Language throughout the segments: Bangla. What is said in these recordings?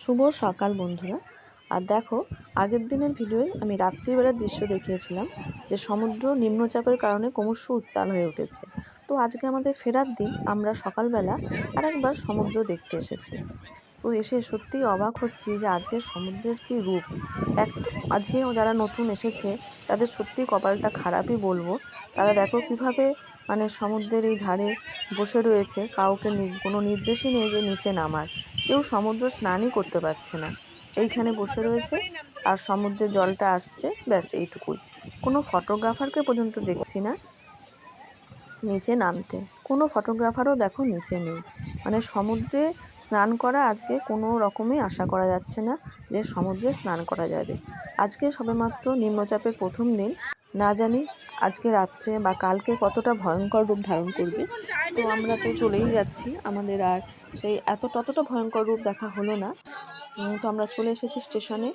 শুভ সকাল বন্ধুরা। আর দেখো, আগের দিনের ভিডিওয় আমি রাত্রিবেলার দৃশ্য দেখিয়েছিলাম যে সমুদ্র নিম্নচাপের কারণে ক্রমশ উত্তাল হয়ে উঠেছে। তো আজকে আমাদের ফেরার দিন, আমরা সকালবেলা আরেকবার সমুদ্র দেখতে এসেছি। তো এসে সত্যিই অবাক হচ্ছি যে আজকের সমুদ্রের কী রূপ। আজকে যারা নতুন এসেছে তাদের সত্যিই কপালটা খারাপই বলবো। তারা দেখো কিভাবে সমুদ্রের এই ধারে বসে রয়েছে, কাউকে কোনো নির্দেশই নেই যে নিচে নামার। কেউ সমুদ্র স্নানই করতে পারছে না, এইখানে বসে রয়েছে আর সমুদ্রের জলটা আসছে, ব্যাস এইটুকুই। কোনো ফটোগ্রাফারকে পর্যন্ত দেখছি না নিচে নামতে, কোনো ফটোগ্রাফারও দেখো নিচে নেই। সমুদ্রে স্নান করা আজকে কোনো রকমই আশা করা যাচ্ছে না যে সমুদ্রে স্নান করা যাবে। আজকে সবেমাত্র নিম্নচাপের প্রথম দিন, না জানি আজকে রাত্রে বা কালকে কতটা ভয়ঙ্কর রূপ ধারণ করবে। তো আমরা তো চলেই যাচ্ছি, আমাদের আর সেই ততটা ভয়ঙ্কর রূপ দেখা হলো না। তো আমরা চলে এসেছি স্টেশনে।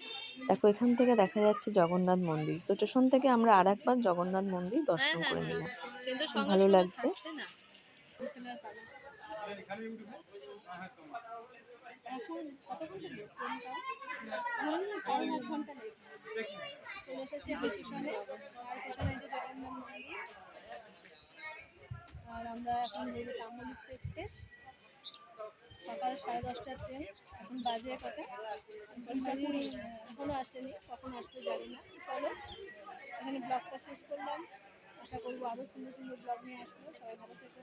দেখো, এখান থেকে দেখা যাচ্ছে জগন্নাথ মন্দির। তো স্টেশন থেকে আমরা আরেকবার জগন্নাথ মন্দির দর্শন করে নিলাম, খুব ভালো লাগছে। আর আমরা এখন তাম্রলিপ্ত এক্সপ্রেস, সকাল 10:30টার ট্রেন। এখন বাজে কটা, এখনো আসেনি, কখন আসতে জানি না। চলো, এখানে ব্লগটা শেষ করলাম। আশা করবো আরো সুন্দর সুন্দর ব্লগ নিয়ে আসবো। সবাই ভালো থেকো।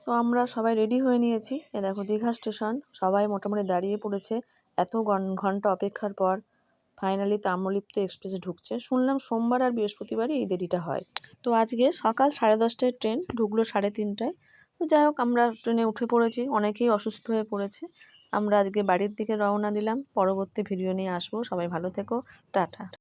তো আমরা সবাই রেডি হয়ে নিয়েছি। এ দেখো দীঘা স্টেশন, সবাই মোটামুটি দাঁড়িয়ে পড়েছে এত ঘন্টা অপেক্ষার পর। ফাইনালি তাম্রলিপ্ত এক্সপ্রেসে ঢুকছে। শুনলাম সোমবার আর বৃহস্পতিবারই এই দেরিটা হয়। তো আজকে সকাল 10:30টায় ট্রেন ঢুকলো, 3:30টায়। তো যাই হোক, আমরা ট্রেনে উঠে পড়েছি। অনেকেই অসুস্থ হয়ে পড়েছে। আমরা আজকে বাড়ির দিকে রওনা দিলাম। পরবর্তী ভিডিও নিয়ে আসবো। সবাই ভালো থেকো, টাটা।